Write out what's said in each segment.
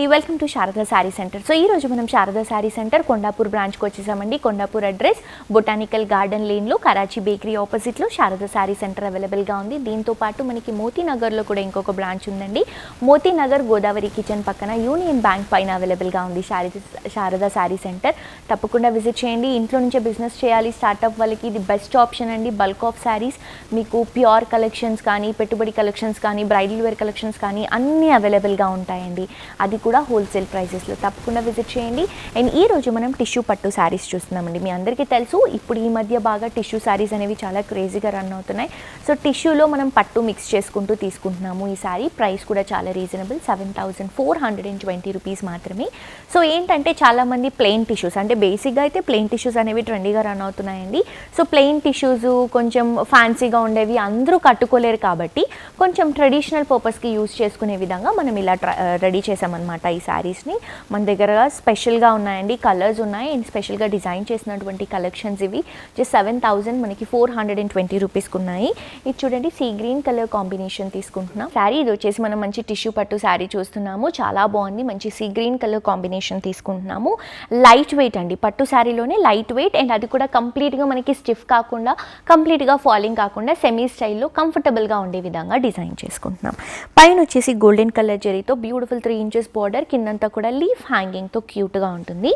అండి, welcome to Sharada sari centre. So ఈ రోజు మనం శారదా శారీ సెంటర్ కొండాపూర్ బ్రాంచ్కి వచ్చేసామండి. కొండాపూర్ అడ్రస్ బొటానికల్ గార్డెన్ లేన్లో కరాచీ బేకరీ ఆపోజిట్లో శారదా శారీ సెంటర్ అవైలబుల్గా ఉంది. దీంతో పాటు మనకి మోతీనగర్లో కూడా ఇంకొక బ్రాంచ్ ఉందండి. మోతీనగర్ గోదావరి కిచెన్ పక్కన యూనియన్ బ్యాంక్ పైన అవైలబుల్గా ఉంది శారదా శారీ సెంటర్. తప్పకుండా విజిట్ చేయండి. ఇంట్లో నుంచే బిజినెస్ చేయాలి స్టార్ట్అప్ వాళ్ళకి ఇది బెస్ట్ ఆప్షన్ అండి. బల్క్ ఆఫ్ శారీస్ మీకు ప్యూర్ కలెక్షన్స్ కానీ, పెట్టుబడి కలెక్షన్స్ కానీ, బ్రైడల్ వేర్ కలెక్షన్స్ కానీ అన్నీ అవైలబుల్గా ఉంటాయండి. అది కూడా హోల్సేల్ ప్రైజెస్లో. తప్పకుండా విజిట్ చేయండి. అండ్ ఈ రోజు మనం టిష్యూ పట్టు శారీస్ చూస్తున్నామండి. మీ అందరికీ తెలుసు ఇప్పుడు ఈ మధ్య బాగా టిష్యూ శారీస్ అనేవి చాలా క్రేజీగా రన్ అవుతున్నాయి. సో టిష్యూలో మనం పట్టు మిక్స్ చేసుకుంటూ తీసుకుంటున్నాము. ఈ శారీ ప్రైస్ కూడా చాలా రీజనబుల్, 7,420 రూపీస్ మాత్రమే. సో ఏంటంటే చాలామంది ప్లెయిన్ టిష్యూస్ అంటే బేసిక్గా అయితే ప్లెయిన్ టిష్యూస్ అనేవి ట్రెండీగా రన్ అవుతున్నాయండి. సో ప్లెయిన్ టిష్యూస్ కొంచెం ఫ్యాన్సీగా ఉండేవి అందరూ కట్టుకోలేరు కాబట్టి కొంచెం ట్రెడిషనల్ పర్పస్కి యూజ్ చేసుకునే విధంగా మనం ఇలా రెడీ చేసామన్నమాట ఈ శారీస్ని. మన దగ్గర స్పెషల్గా ఉన్నాయండి, కలర్స్ ఉన్నాయి అండ్ స్పెషల్గా డిజైన్ చేసినటువంటి కలెక్షన్స్ ఇవి. జస్ట్ 7,420 రూపీస్కి ఉన్నాయి. ఇది చూడండి, సీ గ్రీన్ కలర్ కాంబినేషన్ తీసుకుంటున్నాం శారీ. ఇది వచ్చేసి మనం మంచి టిష్యూ పట్టు శారీ చూస్తున్నాము. చాలా బాగుంది, మంచి సీ గ్రీన్ కలర్ కాంబినేషన్ తీసుకుంటున్నాము. లైట్ వెయిట్ అండి, పట్టు శారీలోనే లైట్ వెయిట్ అండ్ అది కూడా కంప్లీట్గా మనకి స్టిఫ్ కాకుండా, కంప్లీట్గా ఫాలింగ్ కాకుండా సెమీ స్టైల్లో కంఫర్టబుల్గా ఉండే విధంగా డిజైన్ చేసుకుంటున్నాం. పైన వచ్చేసి గోల్డెన్ కలర్ జరీతో బ్యూటిఫుల్ 3 ఇంచెస్ బార్డర్, కిందంతా కూడా లీఫ్ హ్యాంగింగ్తో క్యూట్గా ఉంటుంది.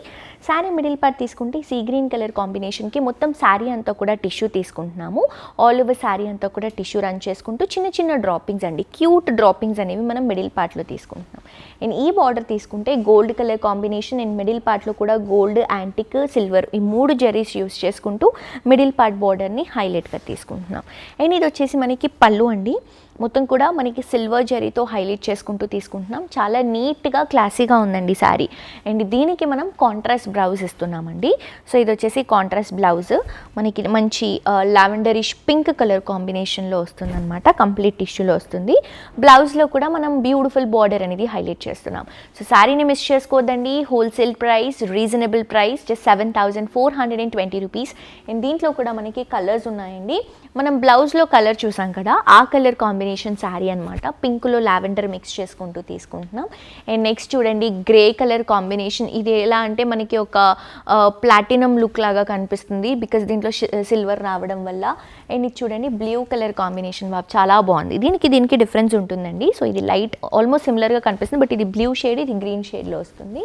శారీ మిడిల్ పార్ట్ తీసుకుంటే సీ గ్రీన్ కలర్ కాంబినేషన్కి మొత్తం శారీ అంతా కూడా టిష్యూ తీసుకుంటున్నాము. ఆల్ ఓవర్ శారీ అంతా కూడా టిష్యూ రన్ చేసుకుంటూ చిన్న చిన్న డ్రాపింగ్స్ అండి, క్యూట్ డ్రాపింగ్స్ అనేవి మనం మిడిల్ పార్ట్లో తీసుకుంటున్నాం. అండ్ ఈ బార్డర్ తీసుకుంటే gold colour combination and middle పార్ట్లో కూడా గోల్డ్, యాంటిక్, సిల్వర్ ఈ 3 జరీస్ యూస్ చేసుకుంటూ మిడిల్ పార్ట్ బార్డర్ని హైలైట్గా తీసుకుంటున్నాం. అండ్ ఇది వచ్చేసి మనకి పళ్ళు అండి, మొత్తం కూడా మనకి సిల్వర్ జరీతో హైలైట్ చేసుకుంటూ తీసుకుంటున్నాం. చాలా నీట్గా క్లాసీగా ఉందండి శారీ. అండ్ దీనికి మనం కాంట్రాస్ట్ బ్లౌజ్ ఇస్తున్నామండి. సో ఇది వచ్చేసి కాంట్రాస్ట్ బ్లౌజ్ మనకి మంచి లావెండరిష్ పింక్ కలర్ కాంబినేషన్లో వస్తుంది అనమాట. కంప్లీట్ టిష్యూలో వస్తుంది. బ్లౌజ్లో కూడా మనం బ్యూటిఫుల్ బార్డర్ అనేది హైలైట్ చేస్తున్నాం. సో శారీని మిస్ చేసుకోవద్దండి. Wholesale price, reasonable price, just 7,420 rupees. And దీంట్లో కూడా మనకి కలర్స్ ఉన్నాయండి. మనం బ్లౌజ్లో కలర్ చూసాం కదా, ఆ కలర్ కాంబినేషన్ శారీ అనమాట. పింక్లో లావెండర్ మిక్స్ చేసుకుంటూ తీసుకుంటున్నాం. అండ్ నెక్స్ట్ చూడండి, గ్రే కలర్ కాంబినేషన్. ఇది ఎలా అంటే మనకి ఒక ప్లాటినం లుక్ లాగా కనిపిస్తుంది బికాస్ దీంట్లో సిల్వర్ రావడం వల్ల. అండ్ ఇది చూడండి, బ్లూ కలర్ కాంబినేషన్ చాలా బాగుంది. దీనికి డిఫరెన్స్ ఉంటుందండి. సో ఇది లైట్ ఆల్మోస్ట్ సిమిలర్గా కనిపిస్తుంది, బట్ ఇది బ్లూ షేడ్, ఇది గ్రీన్ షేడ్లో వస్తుంది.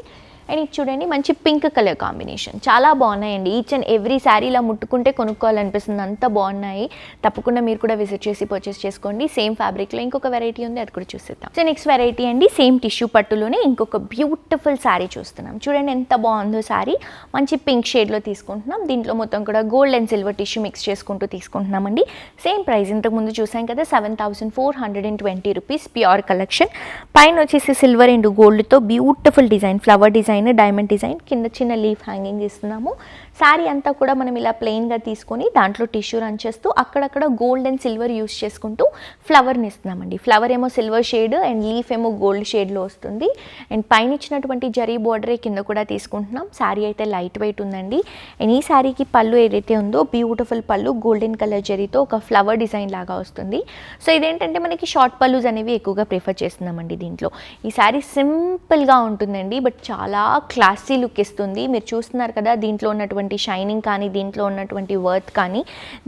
అండ్ ఇది చూడండి, మంచి పింక్ కలర్ కాంబినేషన్. చాలా బాగున్నాయండి. ఈచ్ అండ్ ఎవ్రీ శారీ ఇలా ముట్టుకుంటే కొనుక్కోవాలనిపిస్తుంది, అంత బాగున్నాయి. తప్పకుండా మీరు కూడా విజిట్ చేసి పర్చేస్ చేసుకోండి. సేమ్ ఫ్యాబ్రిక్లో ఇంకొక వెరైటీ ఉంది, అది కూడా చూసేద్దాం. సో నెక్స్ట్ వెరైటీ అండి, సేమ్ టిష్యూ పట్టులోనే ఇంకొక బ్యూటిఫుల్ శారీ చూస్తున్నాం. చూడండి ఎంత బాగుందో శారీ. మంచి పింక్ షేడ్లో తీసుకుంటున్నాం. దీంట్లో మొత్తం కూడా gold and silver tissue mix చేసుకుంటూ తీసుకుంటున్నామండి. సేమ్ ప్రైస్ ఇంతకుముందు చూసాం కదా, 7,420 రూపీస్. Pure collection. పైన వచ్చేసి సిల్వర్ అండ్ గోల్డ్తో beautiful design, flower design, diamond design, కింద చిన్న లీఫ్ హ్యాంగింగ్ ఇస్తున్నాము. శారీ అంతా కూడా మనం ఇలా ప్లెయిన్గా తీసుకొని దాంట్లో టిష్యూ రన్ చేస్తూ అక్కడక్కడ గోల్డ్ అండ్ సిల్వర్ యూస్ చేసుకుంటూ ఫ్లవర్ని ఇస్తున్నామండి. ఫ్లవర్ ఏమో సిల్వర్ షేడ్ అండ్ లీఫ్ ఏమో గోల్డ్ షేడ్లో వస్తుంది. అండ్ పైన ఇచ్చినటువంటి జరీ బార్డరే కింద కూడా తీసుకుంటున్నాం. శారీ అయితే లైట్ వెయిట్ ఉందండి. అండ్ ఈ శారీకి పళ్ళు ఏదైతే ఉందో బ్యూటిఫుల్ పళ్ళు, గోల్డెన్ కలర్ జరీతో ఒక ఫ్లవర్ డిజైన్ లాగా వస్తుంది. సో ఇదేంటంటే మనకి షార్ట్ పళ్ళుస్ అనేవి ఎక్కువగా ప్రిఫర్ చేస్తున్నామండి దీంట్లో. ఈ శారీ సింపుల్గా ఉంటుందండి, బట్ చాలా క్లాసీ లుక్ ఇస్తుంది. మీరు చూస్తున్నారు కదా, దీంట్లో ఉన్నటువంటి షైనింగ్ కానీ, దీంట్లో ఉన్నటువంటి వర్త్ కానీ.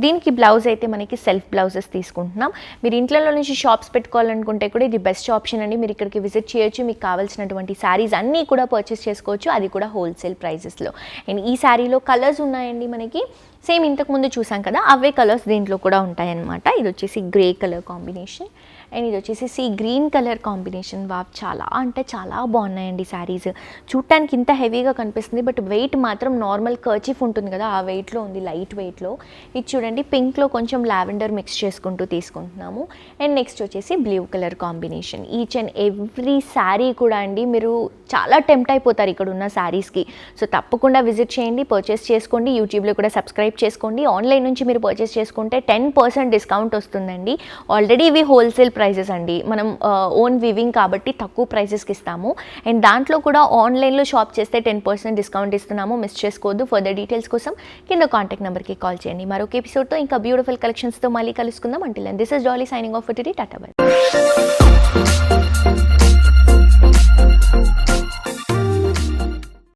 దీనికి బ్లౌజ్ అయితే మనకి సెల్ఫ్ బ్లౌజెస్ తీసుకుంటున్నాం. మీరు ఇంట్లో నుంచి షాప్స్ పెట్టుకోవాలనుకుంటే కూడా ఇది బెస్ట్ ఆప్షన్ అండి. మీరు ఇక్కడికి విజిట్ చేయొచ్చు, మీకు కావాల్సినటువంటి శారీస్ అన్నీ కూడా పర్చేస్ చేసుకోవచ్చు, అది కూడా హోల్సేల్ ప్రైజెస్లో. అండ్ ఈ శారీలో కలర్స్ ఉన్నాయండి మనకి. సేమ్ ఇంతకుముందు చూసాం కదా, అవే కలర్స్ దీంట్లో కూడా ఉంటాయన్నమాట. ఇది వచ్చేసి గ్రే కలర్ కాంబినేషన్ అండ్ ఇది వచ్చేసి సీ గ్రీన్ కలర్ కాంబినేషన్. చాలా అంటే చాలా బాగున్నాయండి శారీస్. చూడటానికి ఇంత హెవీగా కనిపిస్తుంది, బట్ వెయిట్ మాత్రం నార్మల్ కర్చీఫ్ ఉంటుంది కదా, ఆ వెయిట్లో ఉంది, లైట్ వెయిట్లో. ఇది చూడండి, పింక్లో కొంచెం లావెండర్ మిక్స్ చేసుకుంటూ తీసుకుంటున్నాము. అండ్ నెక్స్ట్ వచ్చేసి blue colour combination. Each and every sari కూడా అండి మీరు చాలా టెంప్ట్ అయిపోతారు ఇక్కడ ఉన్న శారీస్కి. సో తప్పకుండా విజిట్ చేయండి, పర్చేస్ చేసుకోండి. యూట్యూబ్లో కూడా సబ్స్క్రైబ్ చేసుకోండి. ఆన్లైన్ నుంచి మీరు పర్చేస్ చేసుకుంటే 10% డిస్కౌంట్ వస్తుందండి. ఆల్రెడీ ఇవి హోల్సేల్ ప్రైజెస్ అండి, మనం ఓన్ వివింగ్ కాబట్టి తక్కువ ప్రైజెస్కి ఇస్తాము. అండ్ దాంట్లో కూడా ఆన్లైన్లో షాప్ చేస్తే 10% డిస్కౌంట్ ఇస్తున్నాము, మిస్ చేసుకోవద్దు. ఫర్దర్ డీటెయిల్స్ కోసం కింద కాంటాక్ట్ నెంబర్కి కాల్ చేయండి. మరొక ఎపిసోడ్తో ఇంకా బ్యూటిఫుల్ కలెక్షన్స్తో మళ్ళీ కలుసుకుందాం. Until then this is Dolly signing off for today. Tata by.